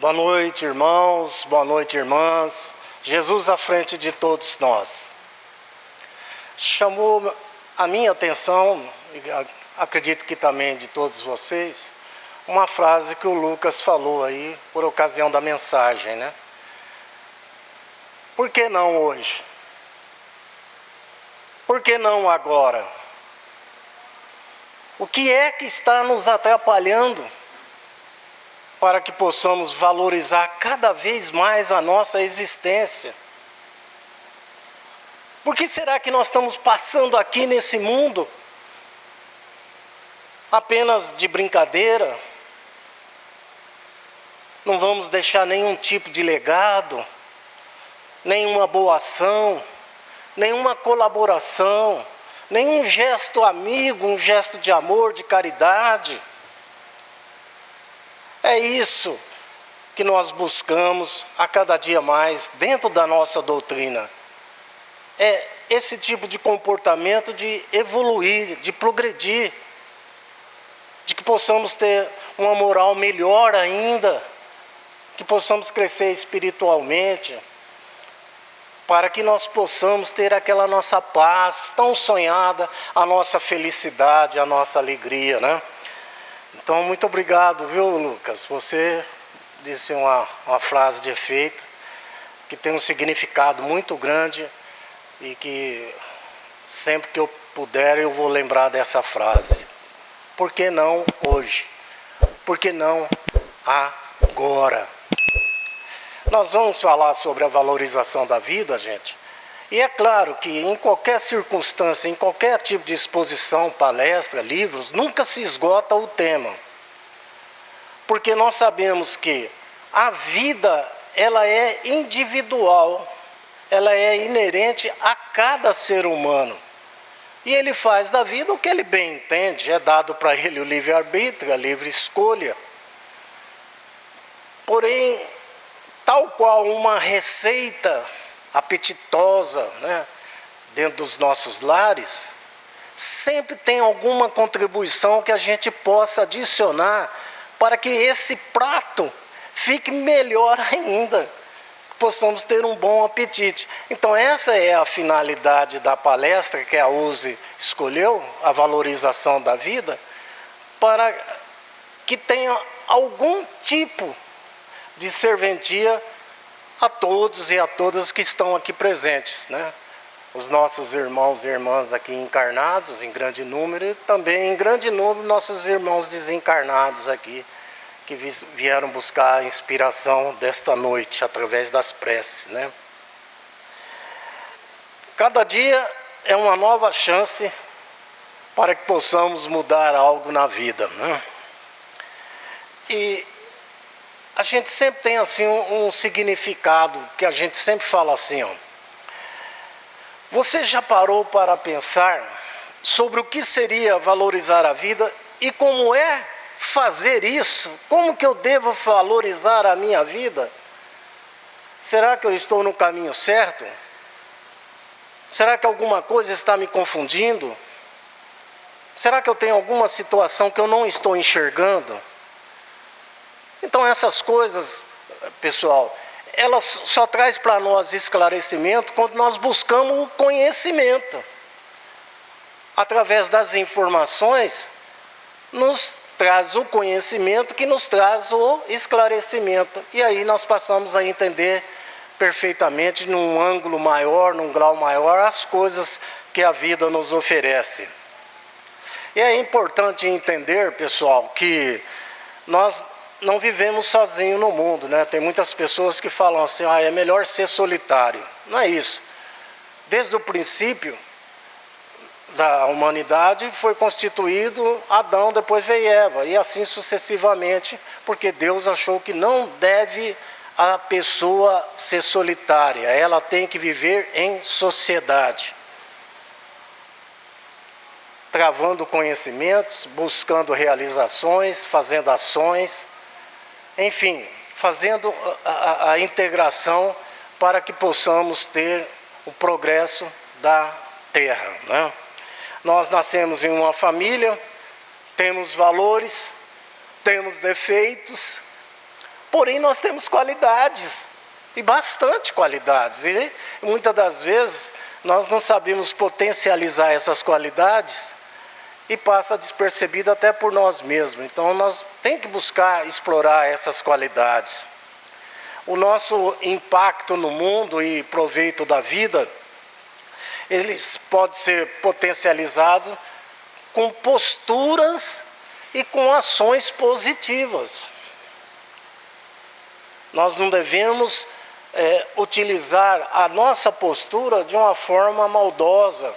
Boa noite, irmãos, boa noite, irmãs. Jesus à frente de todos nós. Chamou a minha atenção, acredito que também de todos vocês, uma frase que o Lucas falou aí por ocasião da mensagem, né? Por que não hoje? Por que não agora? O que é que está nos atrapalhando para que possamos valorizar cada vez mais a nossa existência? Por que será que nós estamos passando aqui nesse mundo apenas de brincadeira? Não vamos deixar nenhum tipo de legado, nenhuma boa ação, nenhuma colaboração, nenhum gesto amigo, um gesto de amor, de caridade. É isso que nós buscamos a cada dia mais dentro da nossa doutrina. É esse tipo de comportamento de evoluir, de progredir, de que possamos ter uma moral melhor ainda, que possamos crescer espiritualmente, para que nós possamos ter aquela nossa paz tão sonhada, a nossa felicidade, a nossa alegria, né? Então, muito obrigado, viu, Lucas? Você disse uma frase de efeito que tem um significado muito grande e que sempre que eu puder eu vou lembrar dessa frase. Por que não hoje? Por que não agora? Nós vamos falar sobre a valorização da vida, gente. E é claro que em qualquer circunstância, em qualquer tipo de exposição, palestra, livros, nunca se esgota o tema. Porque nós sabemos que a vida, ela é individual, ela é inerente a cada ser humano. E ele faz da vida o que ele bem entende, é dado para ele o livre-arbítrio, a livre escolha. Porém, tal qual uma receita apetitosa, né, dentro dos nossos lares, sempre tem alguma contribuição que a gente possa adicionar para que esse prato fique melhor ainda, possamos ter um bom apetite. Então essa é a finalidade da palestra que a USE escolheu, a valorização da vida, para que tenha algum tipo de serventia a todos e a todas que estão aqui presentes, né? Os nossos irmãos e irmãs aqui encarnados em grande número e também em grande número nossos irmãos desencarnados aqui que vieram buscar a inspiração desta noite através das preces, né? Cada dia é uma nova chance para que possamos mudar algo na vida, né? E a gente sempre tem assim um significado que a gente sempre fala assim, ó. Você já parou para pensar sobre o que seria valorizar a vida e como é fazer isso? Como que eu devo valorizar a minha vida? Será que eu estou no caminho certo? Será que alguma coisa está me confundindo? Será que eu tenho alguma situação que eu não estou enxergando? Então essas coisas, pessoal, elas só traz para nós esclarecimento quando nós buscamos o conhecimento. Através das informações, nos traz o conhecimento que nos traz o esclarecimento. E aí nós passamos a entender perfeitamente, num ângulo maior, num grau maior, as coisas que a vida nos oferece. E é importante entender, pessoal, que nós não vivemos sozinhos no mundo, né? Tem muitas pessoas que falam assim, é melhor ser solitário. Não é isso. Desde o princípio da humanidade foi constituído Adão, depois veio Eva, e assim sucessivamente, porque Deus achou que não deve a pessoa ser solitária, ela tem que viver em sociedade. Travando conhecimentos, buscando realizações, fazendo ações, enfim, fazendo a integração para que possamos ter o progresso da Terra, né? Nós nascemos em uma família, temos valores, temos defeitos, Porém, nós temos qualidades, e bastante qualidades. E muitas das vezes nós não sabemos potencializar essas qualidades e passa despercebido até por nós mesmos. Então, nós temos que buscar explorar essas qualidades. O nosso impacto no mundo e proveito da vida, ele pode ser potencializado com posturas e com ações positivas. Nós não devemos utilizar a nossa postura de uma forma maldosa.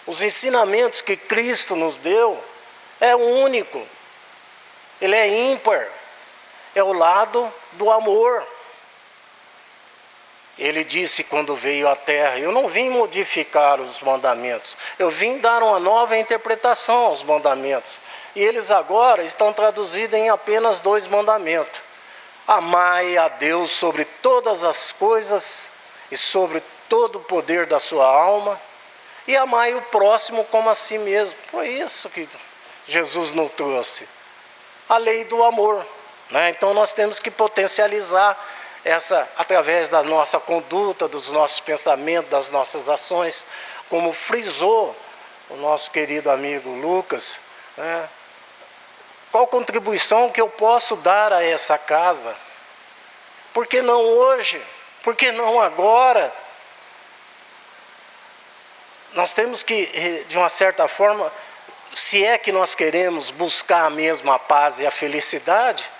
Os ensinamentos que Cristo nos deu é único, ele é ímpar, é o lado do amor. Ele disse quando veio à terra: eu não vim modificar os mandamentos, eu vim dar uma nova interpretação aos mandamentos. E eles agora estão traduzidos em apenas 2 mandamentos: amai a Deus sobre todas as coisas e sobre todo o poder da sua alma, e amai o próximo como a si mesmo. Foi isso que Jesus nos trouxe, a lei do amor, né? Então nós temos que potencializar essa através da nossa conduta, dos nossos pensamentos, das nossas ações, como frisou o nosso querido amigo Lucas, né? Qual contribuição que eu posso dar a essa casa? Por que não hoje? Por que não agora? Nós temos que, de uma certa forma, se é que nós queremos buscar mesmo a paz e a felicidade,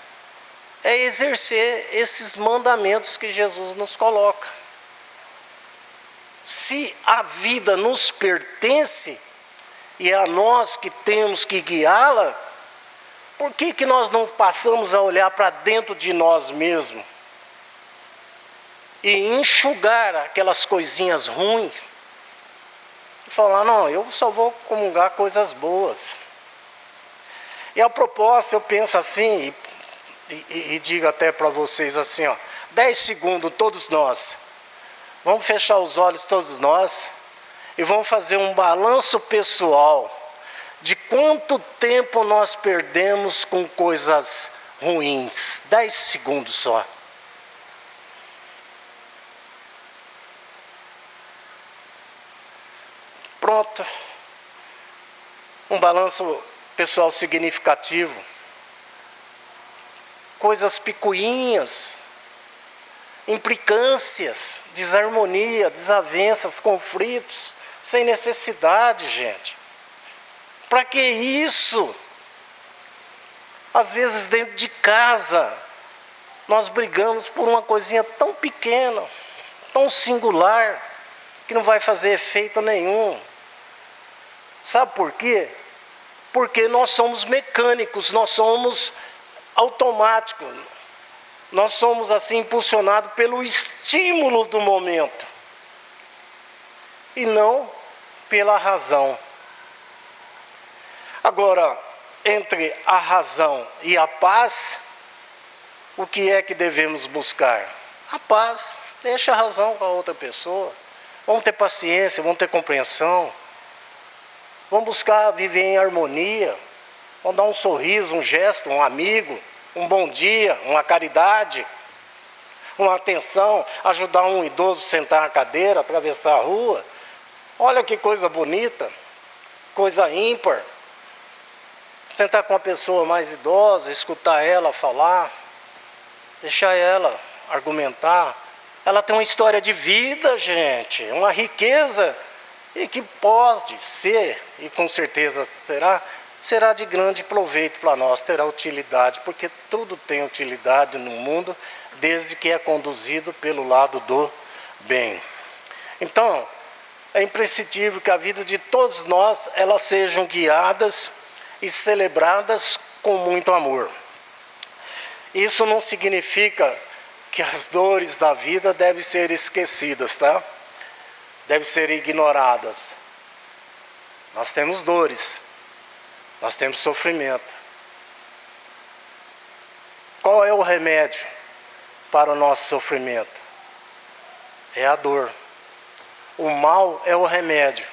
é exercer esses mandamentos que Jesus nos coloca. Se a vida nos pertence e é a nós que temos que guiá-la, por que nós não passamos a olhar para dentro de nós mesmos e enxugar aquelas coisinhas ruins e falar: não, eu só vou comungar coisas boas. E a propósito, eu penso assim, e digo até para vocês assim, 10 segundos todos nós, vamos fechar os olhos todos nós e vamos fazer um balanço pessoal de quanto tempo nós perdemos com coisas ruins. 10 segundos só. Pronto. Um balanço pessoal significativo. Coisas picuinhas, implicâncias, desarmonia, desavenças, conflitos, sem necessidade, gente. Para que isso? Às vezes dentro de casa, nós brigamos por uma coisinha tão pequena, tão singular, que não vai fazer efeito nenhum. Sabe por quê? Porque nós somos mecânicos, nós somos automáticos. Nós somos assim impulsionados pelo estímulo do momento e não pela razão. Agora, entre a razão e a paz, o que é que devemos buscar? A paz. Deixa a razão com a outra pessoa. Vamos ter paciência, vamos ter compreensão. Vamos buscar viver em harmonia. Vamos dar um sorriso, um gesto, um amigo, um bom dia, uma caridade, uma atenção, ajudar um idoso a sentar na cadeira, atravessar a rua. Olha que coisa bonita, coisa ímpar. Sentar com uma pessoa mais idosa, escutar ela falar, deixar ela argumentar. Ela tem uma história de vida, gente, uma riqueza, e que pode ser, e com certeza será de grande proveito para nós, terá utilidade, porque tudo tem utilidade no mundo, desde que é conduzido pelo lado do bem. Então, é imprescindível que a vida de todos nós, elas sejam guiadas e celebradas com muito amor. Isso não significa que as dores da vida devem ser esquecidas, tá? Devem ser ignoradas. Nós temos dores, nós temos sofrimento. Qual é o remédio para o nosso sofrimento? É a dor. O mal é o remédio,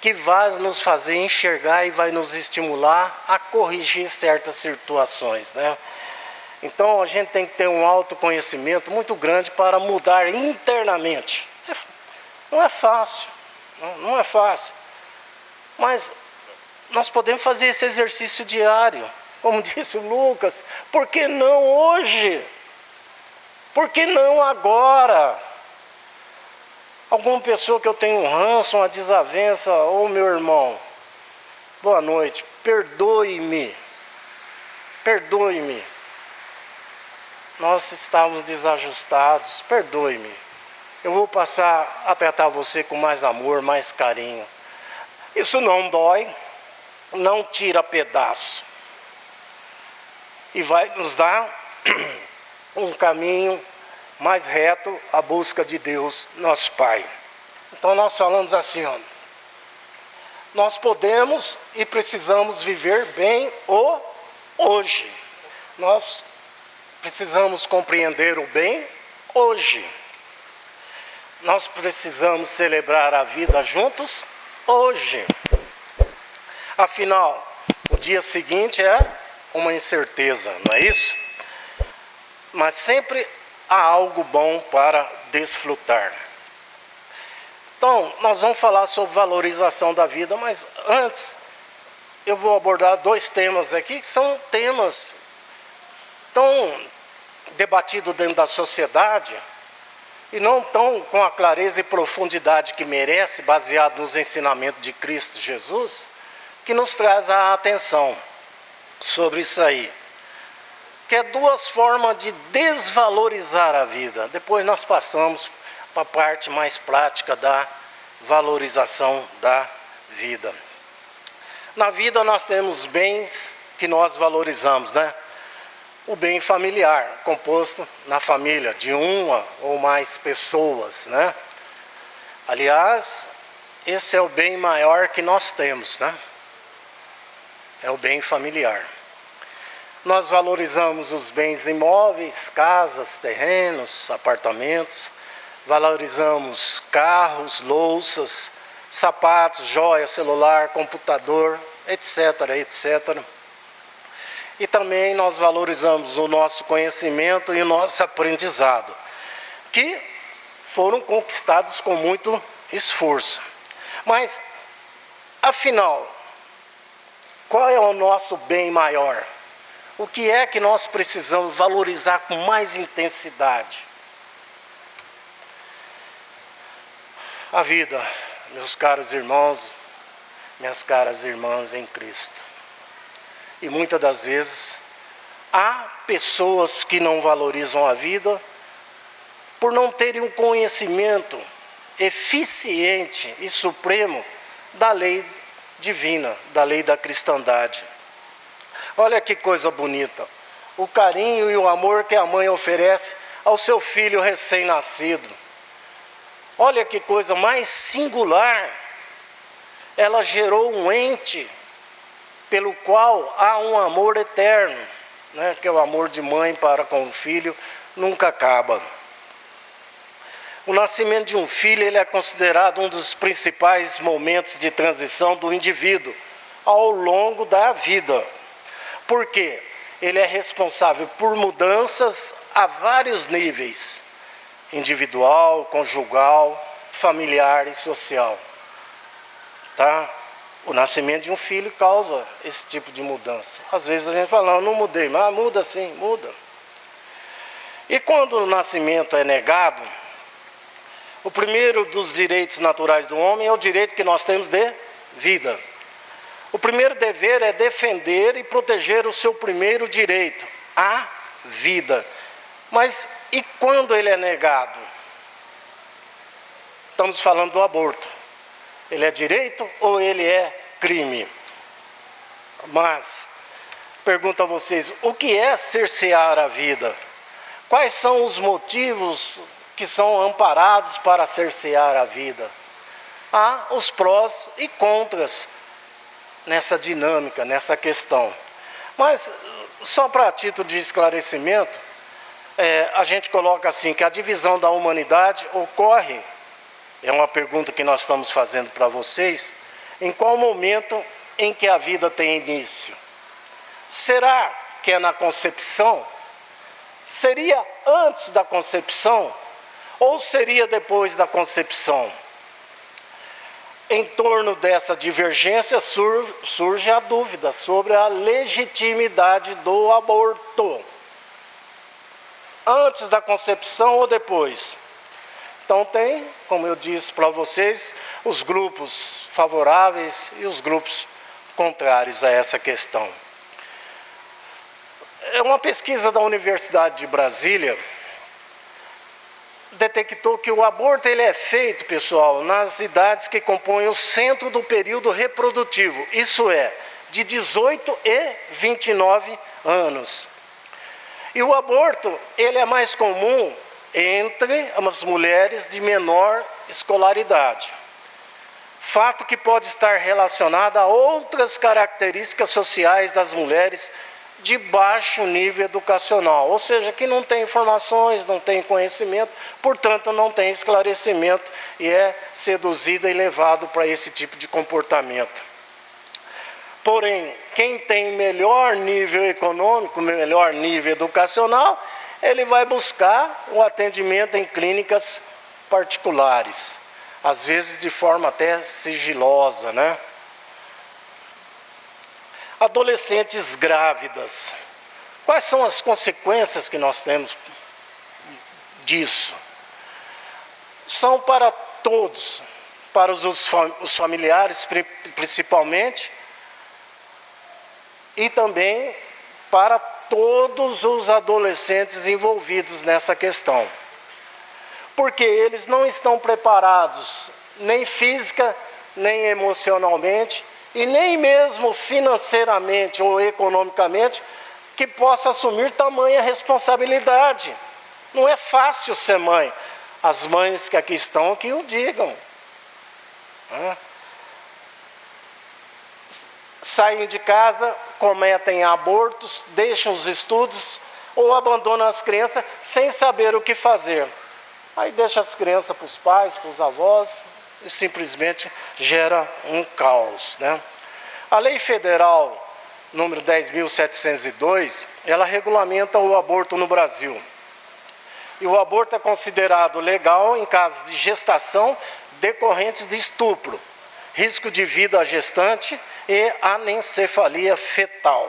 que vai nos fazer enxergar e vai nos estimular a corrigir certas situações, né? Então a gente tem que ter um autoconhecimento muito grande para mudar internamente. Não é fácil, não é fácil. Mas nós podemos fazer esse exercício diário. Como disse o Lucas, por que não hoje? Por que não agora? Alguma pessoa que eu tenho um ranço, uma desavença, ou meu irmão, boa noite, perdoe-me. Perdoe-me. Nós estávamos desajustados, perdoe-me. Eu vou passar a tratar você com mais amor, mais carinho. Isso não dói, não tira pedaço. E vai nos dar um caminho mais reto à busca de Deus, nosso Pai. Então nós falamos assim, ó, nós podemos e precisamos viver bem o hoje. Nós precisamos compreender o bem hoje. Nós precisamos celebrar a vida juntos hoje. Afinal, o dia seguinte é uma incerteza, não é isso? Mas sempre há algo bom para desfrutar. Então, nós vamos falar sobre valorização da vida, mas antes eu vou abordar 2 temas aqui, que são temas tão debatidos dentro da sociedade e não tão com a clareza e profundidade que merece, baseado nos ensinamentos de Cristo Jesus, que nos traz a atenção sobre isso aí. Que é 2 formas de desvalorizar a vida. Depois nós passamos para a parte mais prática da valorização da vida. Na vida nós temos bens que nós valorizamos, né? O bem familiar, composto na família, de uma ou mais pessoas, né? Aliás, esse é o bem maior que nós temos, né? É o bem familiar. Nós valorizamos os bens imóveis, casas, terrenos, apartamentos. Valorizamos carros, louças, sapatos, joias, celular, computador, etc, etc. E também nós valorizamos o nosso conhecimento e o nosso aprendizado, que foram conquistados com muito esforço. Mas, afinal, qual é o nosso bem maior? O que é que nós precisamos valorizar com mais intensidade? A vida, meus caros irmãos, minhas caras irmãs em Cristo. E muitas das vezes, há pessoas que não valorizam a vida por não terem um conhecimento eficiente e supremo da lei divina, da lei da cristandade. Olha que coisa bonita, o carinho e o amor que a mãe oferece ao seu filho recém-nascido. Olha que coisa mais singular, ela gerou um ente pelo qual há um amor eterno, né? Que é o amor de mãe para com o filho, nunca acaba. O nascimento de um filho ele é considerado um dos principais momentos de transição do indivíduo ao longo da vida. Por quê? Ele é responsável por mudanças a vários níveis, individual, conjugal, familiar e social. Tá? O nascimento de um filho causa esse tipo de mudança. Às vezes a gente fala, não mudei, mas muda sim, muda. E quando o nascimento é negado, o primeiro dos direitos naturais do homem é o direito que nós temos de vida. O primeiro dever é defender e proteger o seu primeiro direito, a vida. Mas e quando ele é negado? Estamos falando do aborto. Ele é direito ou ele é crime? Mas, pergunto a vocês, o que é cercear a vida? Quais são os motivos que são amparados para cercear a vida? Há os prós e contras nessa dinâmica, nessa questão. Mas, só para título de esclarecimento, a gente coloca assim, que a divisão da humanidade ocorre, é uma pergunta que nós estamos fazendo para vocês, em qual momento em que a vida tem início? Será que é na concepção Seria antes da concepção ou seria depois da concepção? Em torno dessa divergência surge a dúvida sobre a legitimidade do aborto. Antes da concepção ou depois? Então tem, como eu disse para vocês, os grupos favoráveis e os grupos contrários a essa questão. É uma pesquisa da Universidade de Brasília detectou que o aborto ele é feito, pessoal, nas idades que compõem o centro do período reprodutivo, isso é, de 18 e 29 anos. E o aborto ele é mais comum entre as mulheres de menor escolaridade. Fato que pode estar relacionado a outras características sociais das mulheres de baixo nível educacional, ou seja, que não tem informações, não tem conhecimento, portanto não tem esclarecimento e é seduzida e levado para esse tipo de comportamento. Porém, quem tem melhor nível econômico, melhor nível educacional, ele vai buscar o atendimento em clínicas particulares, às vezes de forma até sigilosa, né? Adolescentes grávidas. Quais são as consequências que nós temos disso? São para todos, para os familiares principalmente, e também para todos os adolescentes envolvidos nessa questão. Porque eles não estão preparados, nem física, nem emocionalmente, e nem mesmo financeiramente ou economicamente, que possa assumir tamanha responsabilidade. Não é fácil ser mãe. As mães que aqui estão, que o digam. Saem de casa, cometem abortos, deixam os estudos ou abandonam as crianças sem saber o que fazer. Aí deixa as crianças para os pais, para os avós, e simplesmente gera um caos, né? A Lei Federal número 10.702, ela regulamenta o aborto no Brasil. E o aborto é considerado legal em casos de gestação decorrentes de estupro, risco de vida à gestante e anencefalia fetal.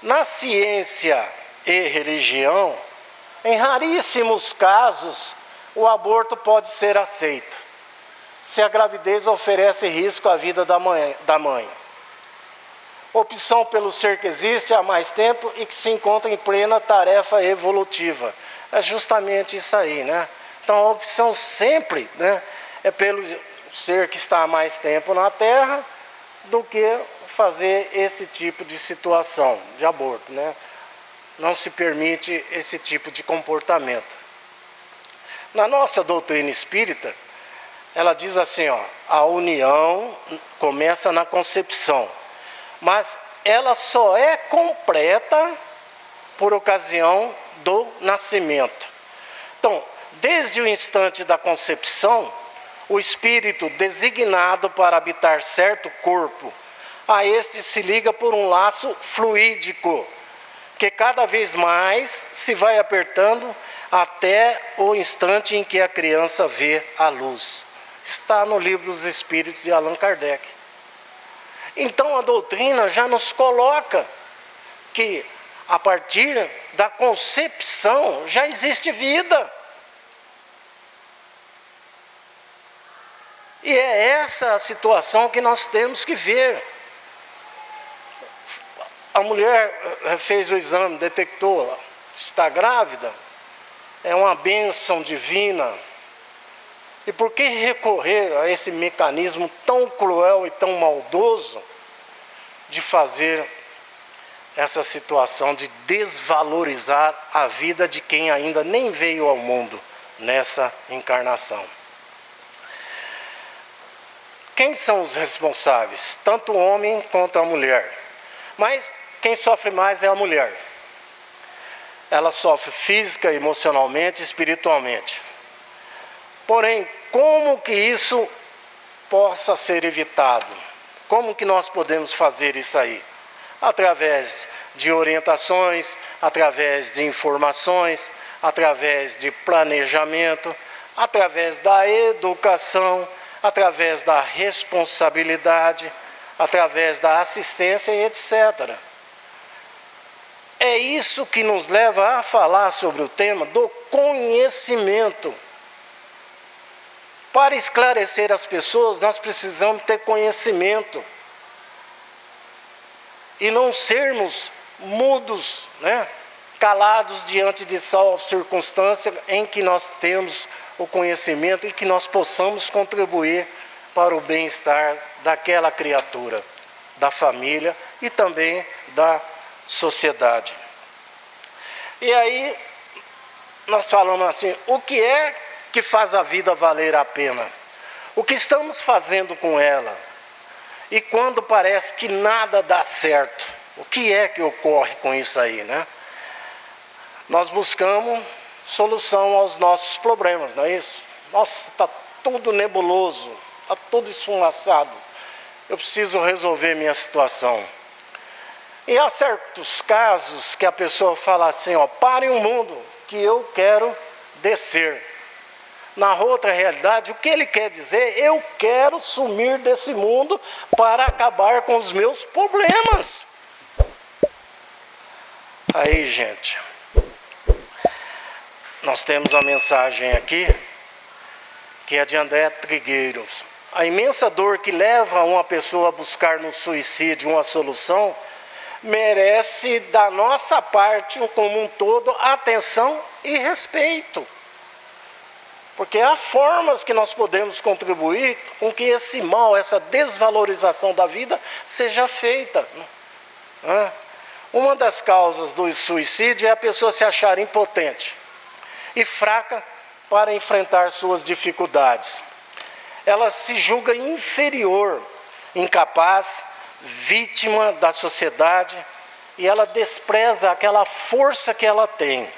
Na ciência e religião, em raríssimos casos, o aborto pode ser aceito, se a gravidez oferece risco à vida da mãe. Opção pelo ser que existe há mais tempo e que se encontra em plena tarefa evolutiva. É justamente isso aí, né? Então a opção sempre, né, é pelo ser que está há mais tempo na Terra do que fazer esse tipo de situação de aborto, né? Não se permite esse tipo de comportamento. Na nossa doutrina espírita, ela diz assim, ó, a união começa na concepção, mas ela só é completa por ocasião do nascimento. Então, desde o instante da concepção, o espírito designado para habitar certo corpo, a este se liga por um laço fluídico, que cada vez mais se vai apertando até o instante em que a criança vê a luz. Está no Livro dos Espíritos de Allan Kardec. Então a doutrina já nos coloca que a partir da concepção já existe vida. E é essa a situação que nós temos que ver. A mulher fez o exame, detectou, está grávida, é uma bênção divina. E por que recorrer a esse mecanismo tão cruel e tão maldoso de fazer essa situação de desvalorizar a vida de quem ainda nem veio ao mundo nessa encarnação? Quem são os responsáveis? Tanto o homem quanto a mulher. Mas quem sofre mais é a mulher. Ela sofre física, emocionalmente, espiritualmente. Porém, como que isso possa ser evitado? Como que nós podemos fazer isso aí? através de orientações, através de informações, através de planejamento, através da educação, através da responsabilidade, através da assistência e etc. É isso que nos leva a falar sobre o tema do conhecimento. Para esclarecer as pessoas, nós precisamos ter conhecimento. E não sermos mudos, né? Calados diante de tal circunstância em que nós temos o conhecimento e que nós possamos contribuir para o bem-estar daquela criatura, da família e também da sociedade. E aí, nós falamos assim, o que é que faz a vida valer a pena? O que estamos fazendo com ela? E quando parece que nada dá certo, o que é que ocorre com isso aí, né? Nós buscamos solução aos nossos problemas, não é isso? Nossa, está tudo nebuloso, está tudo esfumaçado. Eu preciso resolver minha situação. E há certos casos que a pessoa fala assim, ó, pare o mundo, que eu quero descer. Na outra realidade, o que ele quer dizer? Eu quero sumir desse mundo para acabar com os meus problemas. Aí, gente, nós temos uma mensagem aqui, que é de André Trigueiros. A imensa dor que leva uma pessoa a buscar no suicídio uma solução, merece da nossa parte, como um todo, atenção e respeito. Porque há formas que nós podemos contribuir com que esse mal, essa desvalorização da vida seja feita. Uma das causas do suicídio é a pessoa se achar impotente e fraca para enfrentar suas dificuldades. Ela se julga inferior, incapaz, vítima da sociedade, e ela despreza aquela força que ela tem.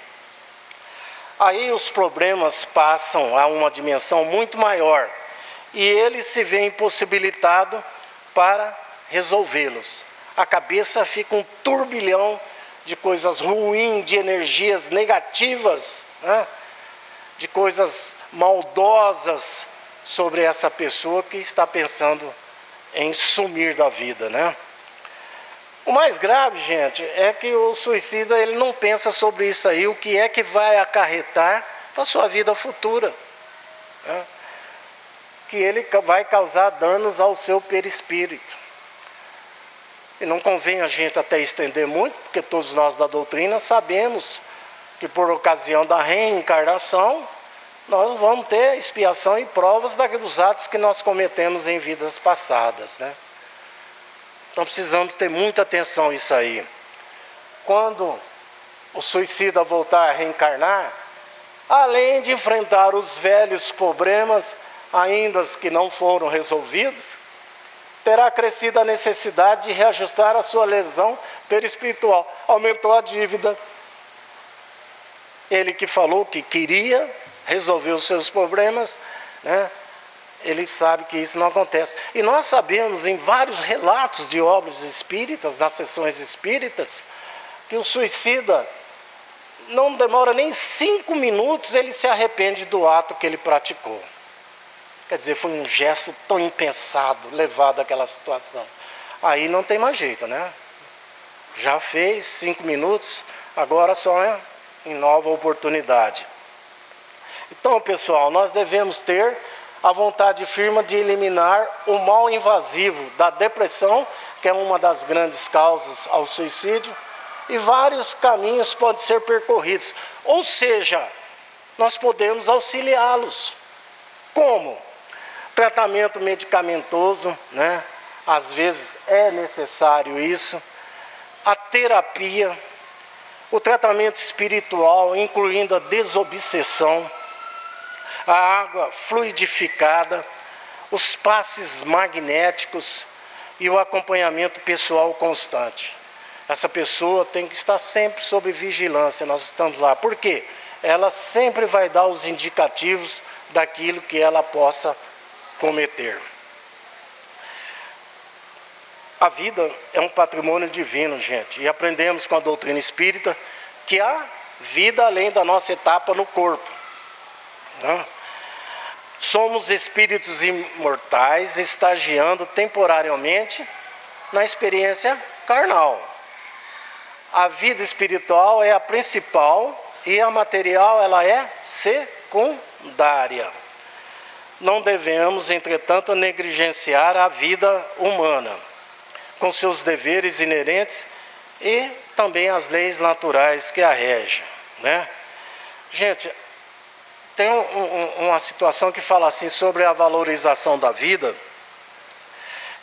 Aí os problemas passam a uma dimensão muito maior e ele se vê impossibilitado para resolvê-los. A cabeça fica um turbilhão de coisas ruins, de energias negativas, né? De coisas maldosas sobre essa pessoa que está pensando em sumir da vida, né? O mais grave, gente, é que o suicida ele não pensa sobre isso aí, o que é que vai acarretar para a sua vida futura, né? Que ele vai causar danos ao seu perispírito. E não convém a gente até estender muito, porque todos nós da doutrina sabemos que por ocasião da reencarnação, nós vamos ter expiação e provas dos atos que nós cometemos em vidas passadas, né? Então precisamos ter muita atenção a isso aí. Quando o suicida voltar a reencarnar, além de enfrentar os velhos problemas, ainda que não foram resolvidos, terá crescido a necessidade de reajustar a sua lesão perispiritual. Aumentou a dívida. Ele que falou que queria resolver os seus problemas, né? Ele sabe que isso não acontece. E nós sabemos em vários relatos de obras espíritas, nas sessões espíritas, que o suicida não demora nem 5 minutos, ele se arrepende do ato que ele praticou. Quer dizer, foi um gesto tão impensado, levado àquela situação. Aí não tem mais jeito, né? Já fez 5 minutos, agora só é em nova oportunidade. Então, pessoal, nós devemos ter a vontade firme de eliminar o mal invasivo da depressão, que é uma das grandes causas ao suicídio, e vários caminhos podem ser percorridos. Ou seja, nós podemos auxiliá-los. Como? Tratamento medicamentoso, né? Às vezes é necessário isso. A terapia, o tratamento espiritual, incluindo a desobsessão, a água fluidificada, os passes magnéticos e o acompanhamento pessoal constante. Essa pessoa tem que estar sempre sob vigilância, nós estamos lá. Por quê? Ela sempre vai dar os indicativos daquilo que ela possa cometer. A vida é um patrimônio divino, gente. E aprendemos com a doutrina espírita que há vida além da nossa etapa no corpo. Somos espíritos imortais estagiando temporariamente na experiência carnal. A vida espiritual é a principal e a material ela é secundária. Não devemos, entretanto, negligenciar a vida humana, com seus deveres inerentes e também as leis naturais que a regem, né? Gente, tem uma situação que fala assim sobre a valorização da vida,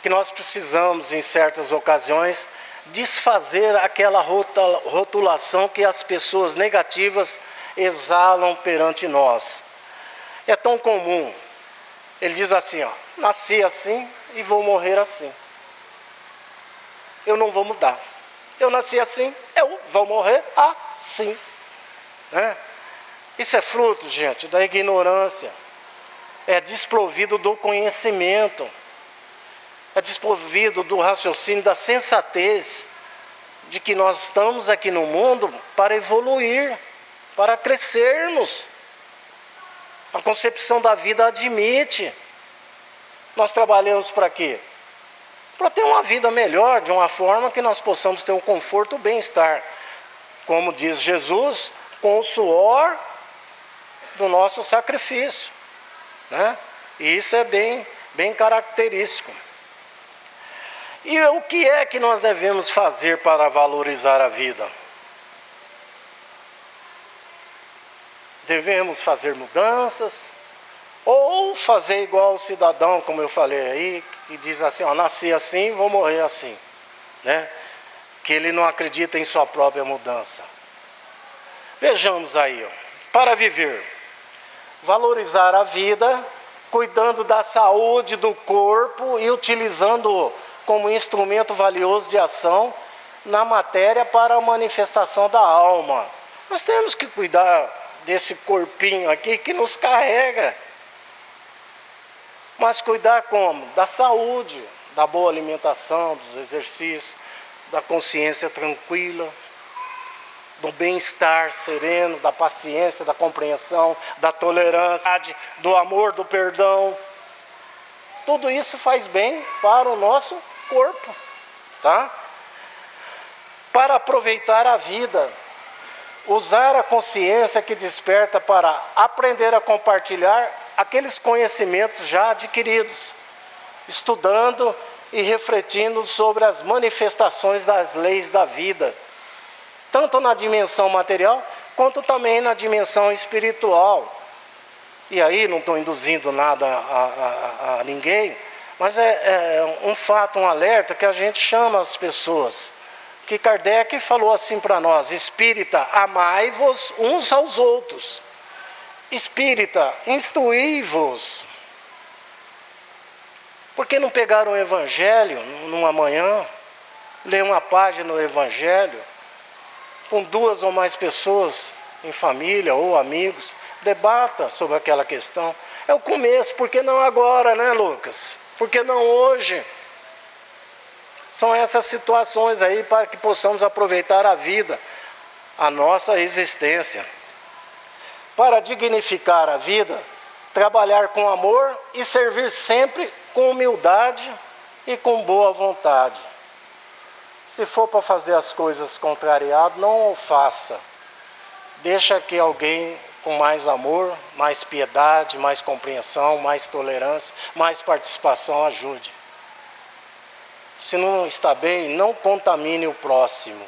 que nós precisamos, em certas ocasiões, desfazer aquela rotulação que as pessoas negativas exalam perante nós. É tão comum. Ele diz assim, ó, nasci assim e vou morrer assim. Eu não vou mudar. Eu nasci assim, eu vou morrer assim. Né? Isso é fruto, gente, da ignorância. É desprovido do conhecimento. É desprovido do raciocínio, da sensatez de que nós estamos aqui no mundo para evoluir, para crescermos. A concepção da vida admite. Nós trabalhamos para quê? Para ter uma vida melhor, de uma forma que nós possamos ter um conforto, um bem-estar. Como diz Jesus, com o suor do nosso sacrifício. Né? E isso é bem característico. E o que é que nós devemos fazer para valorizar a vida? Devemos fazer mudanças? Ou fazer igual o cidadão, como eu falei aí, que diz assim, ó, nasci assim, vou morrer assim. Né? Que ele não acredita em sua própria mudança. Vejamos aí, ó, para viver, valorizar a vida, cuidando da saúde do corpo e utilizando como instrumento valioso de ação na matéria para a manifestação da alma. Nós temos que cuidar desse corpinho aqui que nos carrega. Mas cuidar como? Da saúde, da boa alimentação, dos exercícios, da consciência tranquila, do bem-estar sereno, da paciência, da compreensão, da tolerância, do amor, do perdão. Tudo isso faz bem para o nosso corpo, tá? Para aproveitar a vida, usar a consciência que desperta para aprender a compartilhar aqueles conhecimentos já adquiridos, estudando e refletindo sobre as manifestações das leis da vida, tanto na dimensão material, quanto também na dimensão espiritual. E aí não estou induzindo nada a ninguém, mas é um fato, um alerta que a gente chama as pessoas. Que Kardec falou assim para nós, espírita, amai-vos uns aos outros. Espírita, instruí-vos. Por que não pegar o Evangelho numa manhã, ler uma página do Evangelho, com 2 ou mais pessoas em família ou amigos, debata sobre aquela questão. É o começo, por que não agora, né, Lucas? Por que não hoje? São essas situações aí para que possamos aproveitar a vida, a nossa existência. Para dignificar a vida, trabalhar com amor e servir sempre com humildade e com boa vontade. Se for para fazer as coisas contrariado, não o faça. Deixa que alguém com mais amor, mais piedade, mais compreensão, mais tolerância, mais participação ajude. Se não está bem, não contamine o próximo,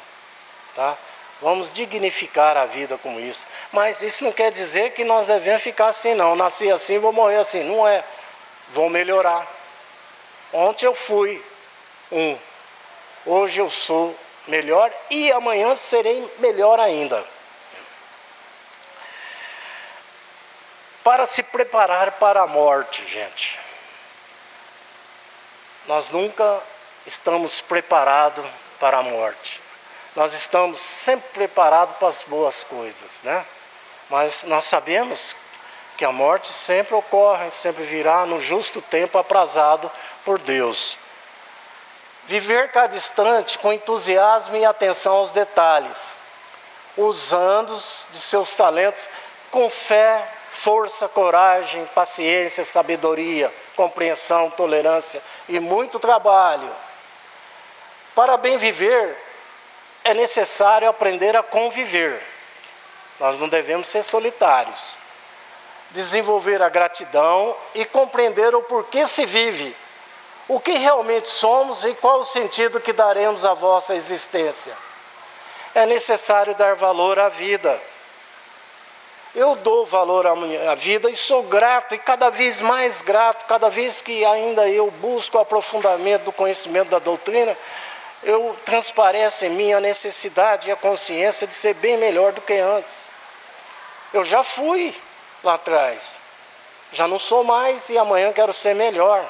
tá? Vamos dignificar a vida com isso. Mas isso não quer dizer que nós devemos ficar assim, não. Nasci assim, vou morrer assim. Não é. Vou melhorar. Ontem eu fui hoje eu sou melhor e amanhã serei melhor ainda. Para se preparar para a morte, gente. Nós nunca estamos preparados para a morte. Nós estamos sempre preparados para as boas coisas, né? Mas nós sabemos que a morte sempre ocorre, sempre virá no justo tempo aprazado por Deus. Viver cada instante com entusiasmo e atenção aos detalhes, usando de seus talentos com fé, força, coragem, paciência, sabedoria, compreensão, tolerância e muito trabalho. Para bem viver, é necessário aprender a conviver. Nós não devemos ser solitários. Desenvolver a gratidão e compreender o porquê se vive, o que realmente somos e qual o sentido que daremos à vossa existência. É necessário dar valor à vida. Eu dou valor à minha vida e sou grato, e cada vez mais grato, cada vez que ainda eu busco o aprofundamento do conhecimento da doutrina, transparece em mim a necessidade e a consciência de ser bem melhor do que antes. Eu já fui lá atrás, já não sou mais e amanhã quero ser melhor.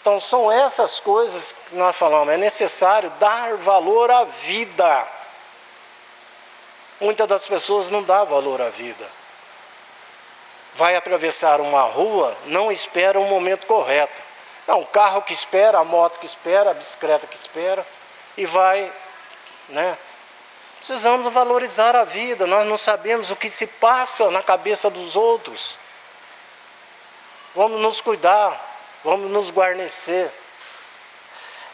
Então são essas coisas que nós falamos, é necessário dar valor à vida. Muitas das pessoas não dão valor à vida. Vai atravessar uma rua, não espera o momento correto. Não, o carro que espera, a moto que espera, a bicicleta que espera, e vai, né? Precisamos valorizar a vida, nós não sabemos o que se passa na cabeça dos outros. Vamos nos cuidar, vamos nos guarnecer.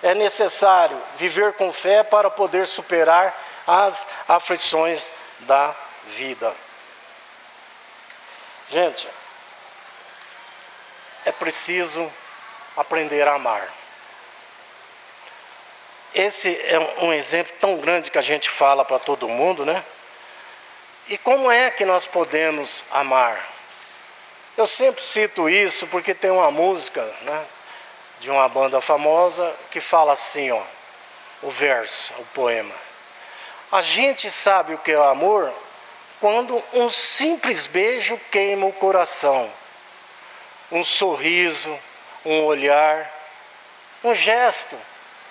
É necessário viver com fé para poder superar as aflições da vida. Gente, é preciso aprender a amar. Esse é um exemplo tão grande que a gente fala para todo mundo, né? E como é que nós podemos amar? Eu sempre cito isso porque tem uma música, né, de uma banda famosa que fala assim, ó, o verso, o poema. A gente sabe o que é o amor quando um simples beijo queima o coração. Um sorriso, um olhar, um gesto,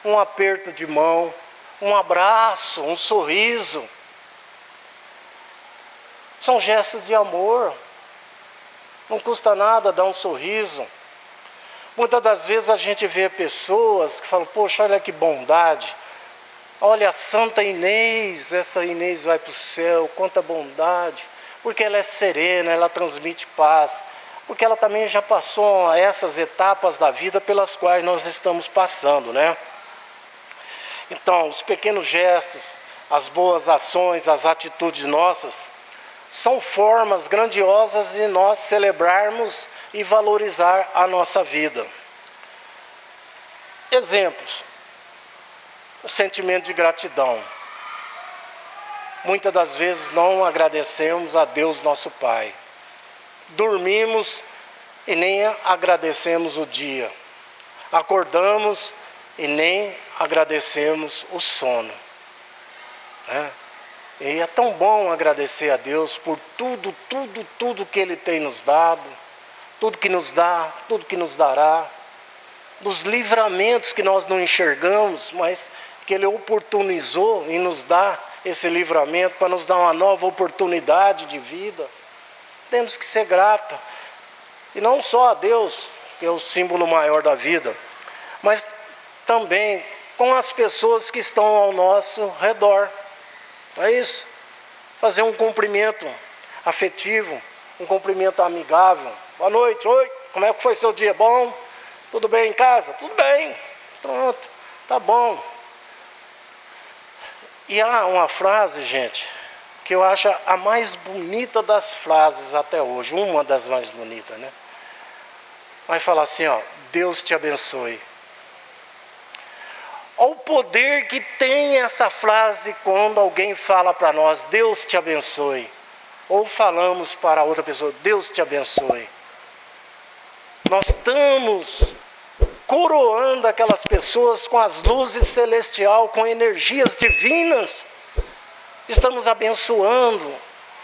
um aperto de mão, um abraço, um sorriso. São gestos de amor. Não custa nada dar um sorriso. Muitas das vezes a gente vê pessoas que falam, poxa, olha que bondade. Olha a Santa Inês, essa Inês vai para o céu, quanta bondade. Porque ela é serena, ela transmite paz. Porque ela também já passou essas etapas da vida pelas quais nós estamos passando, né? Então, os pequenos gestos, as boas ações, as atitudes nossas, são formas grandiosas de nós celebrarmos e valorizar a nossa vida. Exemplos. O sentimento de gratidão. Muitas das vezes não agradecemos a Deus nosso Pai. Dormimos e nem agradecemos o dia. Acordamos e nem agradecemos o sono. E é tão bom agradecer a Deus por tudo que Ele tem nos dado, tudo que nos dá, tudo que nos dará, dos livramentos que nós não enxergamos, mas que Ele oportunizou e nos dá esse livramento para nos dar uma nova oportunidade de vida. Temos que ser gratos, e não só a Deus, que é o símbolo maior da vida, mas também com as pessoas que estão ao nosso redor. É isso, fazer um cumprimento afetivo, um cumprimento amigável. Boa noite, oi, como é que foi seu dia? Bom? Tudo bem em casa? Tudo bem, pronto, tá bom. E há uma frase, gente, que eu acho a mais bonita das frases até hoje, uma das mais bonitas, né? Vai falar assim, ó, Deus te abençoe. Olha o poder que tem essa frase quando alguém fala para nós, Deus te abençoe. Ou falamos para outra pessoa, Deus te abençoe. Nós estamos coroando aquelas pessoas com as luzes celestiais, com energias divinas. Estamos abençoando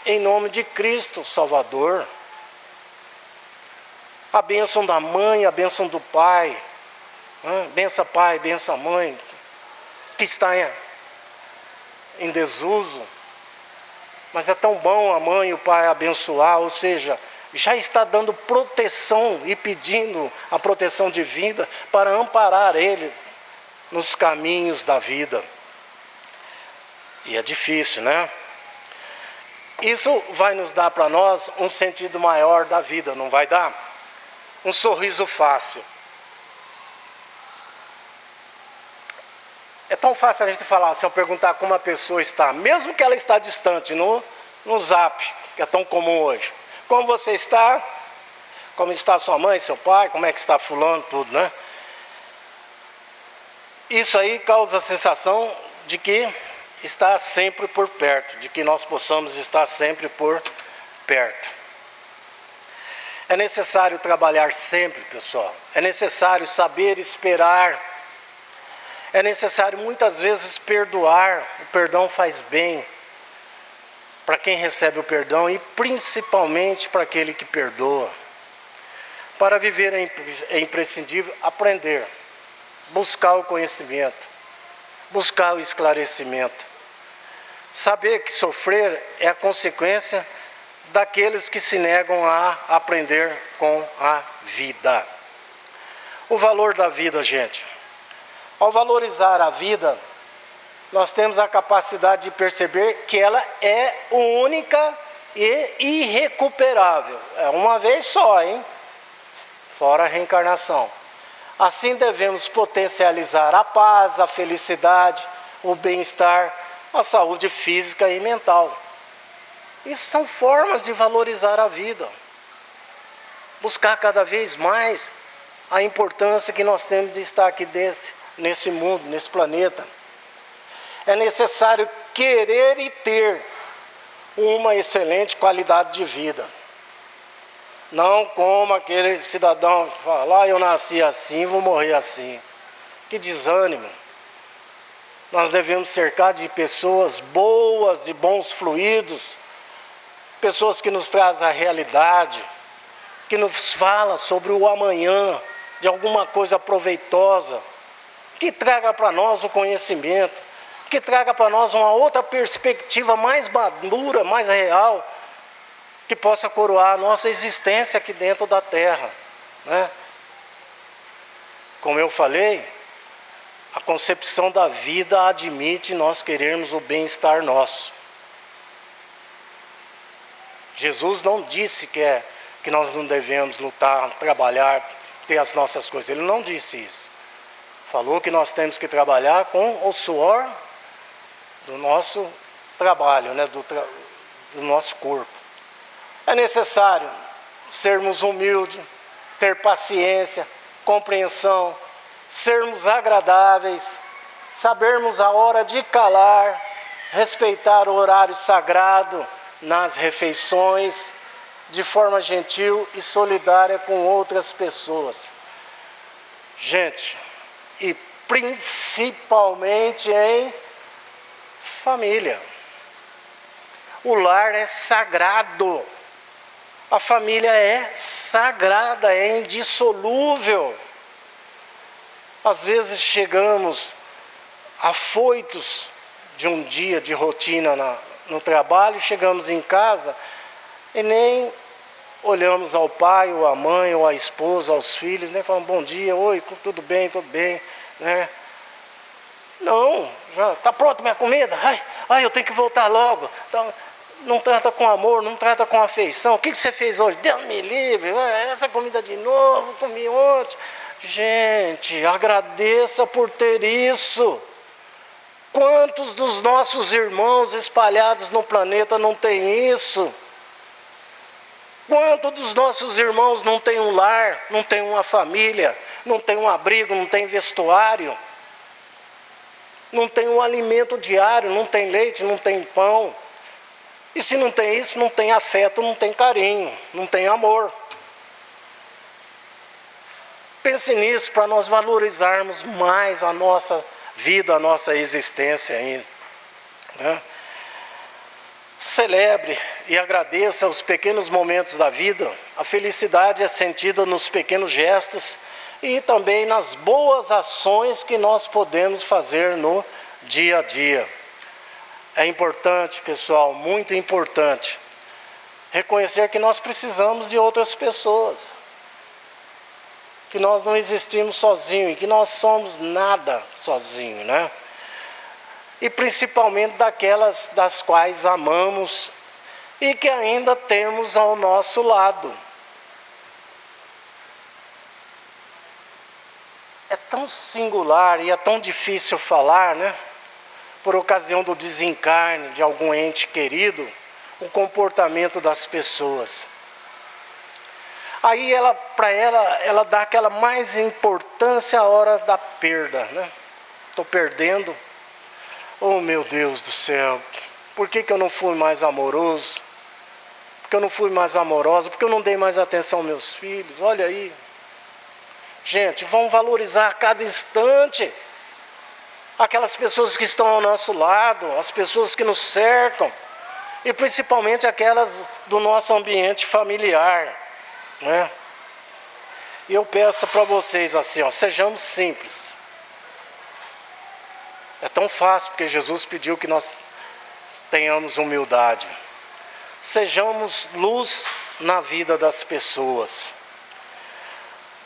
em nome de Cristo Salvador. A bênção da mãe, a bênção do pai. Bença pai, bença mãe, que está em desuso. Mas é tão bom a mãe e o pai abençoar, ou seja, já está dando proteção e pedindo a proteção divina para amparar ele nos caminhos da vida. E é difícil, né? Isso vai nos dar para nós um sentido maior da vida, não vai dar? Um sorriso fácil. É tão fácil a gente falar, se eu perguntar como a pessoa está, mesmo que ela está distante, no zap, que é tão comum hoje. Como você está? Como está sua mãe, seu pai? Como é que está fulano? Tudo, né? Isso aí causa a sensação de que está sempre por perto, de que nós possamos estar sempre por perto. É necessário trabalhar sempre, pessoal. É necessário saber esperar. É necessário muitas vezes perdoar. O perdão faz bem para quem recebe o perdão e principalmente para aquele que perdoa. Para viver é imprescindível aprender, buscar o conhecimento, buscar o esclarecimento. Saber que sofrer é a consequência daqueles que se negam a aprender com a vida. O valor da vida, gente. Ao valorizar a vida, nós temos a capacidade de perceber que ela é única e irrecuperável. É uma vez só, hein? Fora a reencarnação. Assim devemos potencializar a paz, a felicidade, o bem-estar, a saúde física e mental. Isso são formas de valorizar a vida. Buscar cada vez mais a importância que nós temos de estar aqui nesse mundo, nesse planeta. É necessário querer e ter uma excelente qualidade de vida. Não como aquele cidadão que fala, eu nasci assim, vou morrer assim. Que desânimo. Nós devemos cercar de pessoas boas, de bons fluidos, pessoas que nos trazem a realidade, que nos falam sobre o amanhã, de alguma coisa proveitosa, que traga para nós o conhecimento, que traga para nós uma outra perspectiva mais madura, mais real, que possa coroar a nossa existência aqui dentro da Terra, né? Como eu falei, a concepção da vida admite nós querermos o bem-estar nosso. Jesus não disse que nós não devemos lutar, trabalhar, ter as nossas coisas. Ele não disse isso. Falou que nós temos que trabalhar com o suor do nosso trabalho, né? do nosso corpo. É necessário sermos humildes, ter paciência, compreensão, sermos agradáveis, sabermos a hora de calar, respeitar o horário sagrado nas refeições, de forma gentil e solidária com outras pessoas. Gente, e principalmente em família. O lar é sagrado. A família é sagrada, é indissolúvel. Às vezes chegamos afoitos de um dia de rotina no trabalho, chegamos em casa e nem olhamos ao pai, ou à mãe, ou à esposa, aos filhos, nem falamos bom dia, oi, tudo bem, né? Não, já está pronta minha comida? Ai, eu tenho que voltar logo. Então, não trata com amor, não trata com afeição. O que você fez hoje? Deus me livre, essa comida de novo, comi ontem. Gente, agradeça por ter isso. Quantos dos nossos irmãos espalhados no planeta não têm isso? Quantos dos nossos irmãos não têm um lar, não têm uma família, não têm um abrigo, não têm vestuário, não tem um alimento diário, não tem leite, não tem pão? E se não tem isso, não tem afeto, não tem carinho, não tem amor. Pense nisso para nós valorizarmos mais a nossa vida, a nossa existência ainda, né? Celebre e agradeça os pequenos momentos da vida. A felicidade é sentida nos pequenos gestos e também nas boas ações que nós podemos fazer no dia a dia. É importante, pessoal, muito importante, reconhecer que nós precisamos de outras pessoas. que nós não existimos sozinhos, e que nós somos nada sozinhos, né? E principalmente daquelas das quais amamos e que ainda temos ao nosso lado. É tão singular e é tão difícil falar, né? Por ocasião do desencarne de algum ente querido, o comportamento das pessoas. Aí ela dá aquela mais importância à hora da perda, né? Estou perdendo. Oh, meu Deus do céu, por que eu não fui mais amoroso? Porque eu não fui mais amorosa? Porque eu não dei mais atenção aos meus filhos? Olha aí. Gente, vamos valorizar a cada instante aquelas pessoas que estão ao nosso lado, as pessoas que nos cercam, e principalmente aquelas do nosso ambiente familiar, né? E eu peço para vocês assim, ó, sejamos simples. É tão fácil, porque Jesus pediu que nós tenhamos humildade. Sejamos luz na vida das pessoas.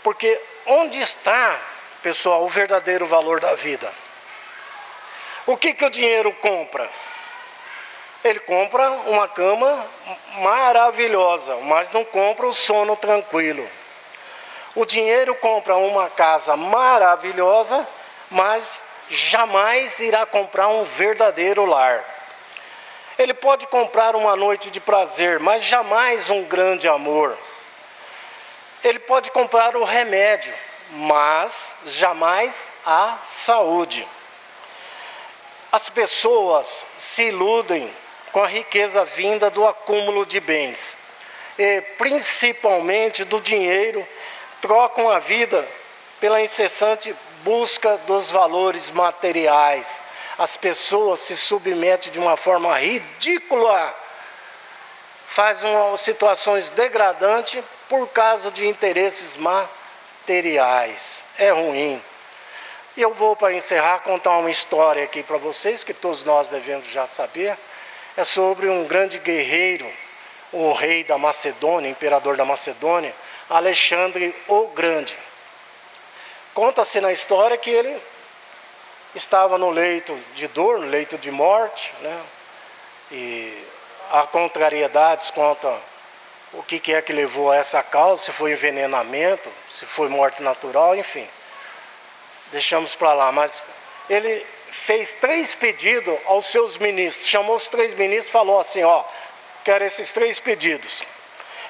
Porque onde está, pessoal, o verdadeiro valor da vida? O que o dinheiro compra? Ele compra uma cama maravilhosa, mas não compra o sono tranquilo. O dinheiro compra uma casa maravilhosa, mas jamais irá comprar um verdadeiro lar. Ele pode comprar uma noite de prazer, mas jamais um grande amor. Ele pode comprar o remédio, mas jamais a saúde. As pessoas se iludem com a riqueza vinda do acúmulo de bens, e principalmente do dinheiro, trocam a vida pela incessante busca dos valores materiais. As pessoas se submetem de uma forma ridícula, fazem situações degradantes por causa de interesses materiais. É ruim. E eu vou, para encerrar, contar uma história aqui para vocês, que todos nós devemos já saber. É sobre um grande guerreiro, o rei da Macedônia, imperador da Macedônia, Alexandre o Grande. Conta-se na história que ele estava no leito de dor, no leito de morte, né? E há contrariedades quanto o que é que levou a essa causa, se foi envenenamento, se foi morte natural, enfim. Deixamos para lá, mas ele fez 3 pedidos aos seus ministros, chamou os 3 ministros e falou assim, ó, quero esses 3 pedidos.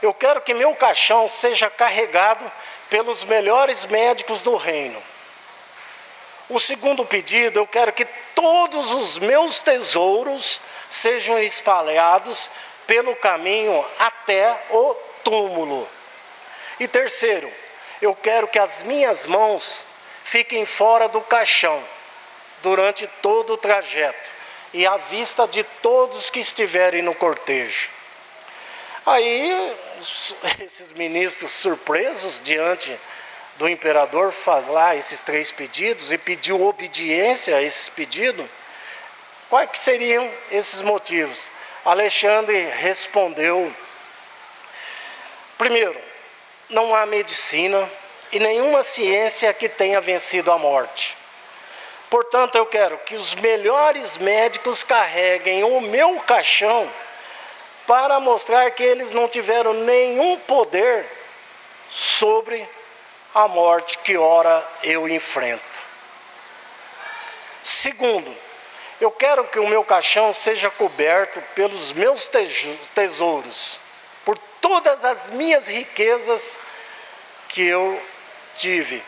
Eu quero que meu caixão seja carregado pelos melhores médicos do reino. O segundo pedido, eu quero que todos os meus tesouros sejam espalhados pelo caminho até o túmulo. E terceiro, eu quero que as minhas mãos fiquem fora do caixão durante todo o trajeto e à vista de todos que estiverem no cortejo. Aí, esses ministros surpresos diante do imperador faz lá esses 3 pedidos e pediu obediência a esses pedidos. Quais que seriam esses motivos? Alexandre respondeu: primeiro, não há medicina e nenhuma ciência que tenha vencido a morte. Portanto, eu quero que os melhores médicos carreguem o meu caixão para mostrar que eles não tiveram nenhum poder sobre a morte que ora eu enfrento. Segundo, eu quero que o meu caixão seja coberto pelos meus tesouros, por todas as minhas riquezas que eu tive,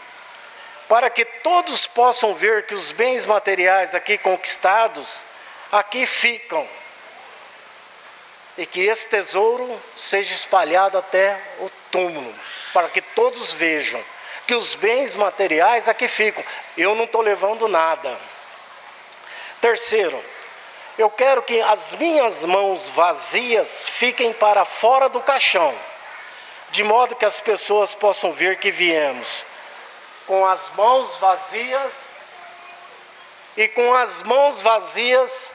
para que todos possam ver que os bens materiais aqui conquistados, aqui ficam, e que esse tesouro seja espalhado até o túmulo, para que todos vejam que os bens materiais aqui ficam, eu não estou levando nada. Terceiro, eu quero que as minhas mãos vazias fiquem para fora do caixão, de modo que as pessoas possam ver que viemos com as mãos vazias, e com as mãos vazias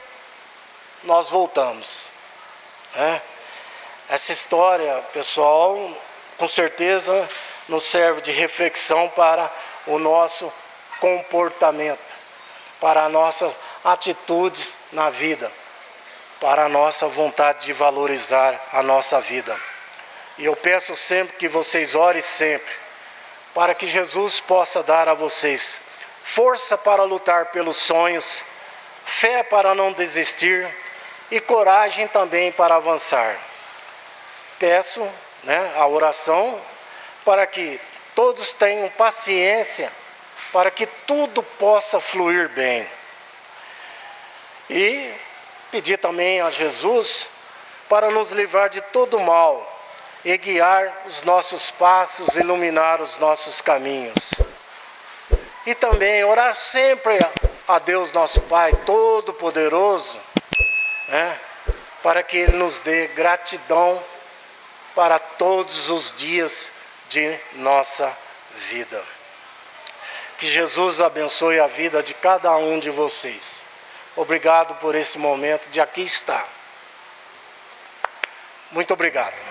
nós voltamos. Essa história, pessoal, com certeza nos serve de reflexão para o nosso comportamento, para as nossas atitudes na vida, para a nossa vontade de valorizar a nossa vida. E eu peço sempre que vocês orem sempre, para que Jesus possa dar a vocês força para lutar pelos sonhos, fé para não desistir e coragem também para avançar. Peço, a oração para que todos tenham paciência, para que tudo possa fluir bem. E pedir também a Jesus para nos livrar de todo mal e guiar os nossos passos, iluminar os nossos caminhos. E também orar sempre a Deus nosso Pai Todo-Poderoso, para que Ele nos dê gratidão para todos os dias de nossa vida. Que Jesus abençoe a vida de cada um de vocês. Obrigado por esse momento de aqui estar. Muito obrigado.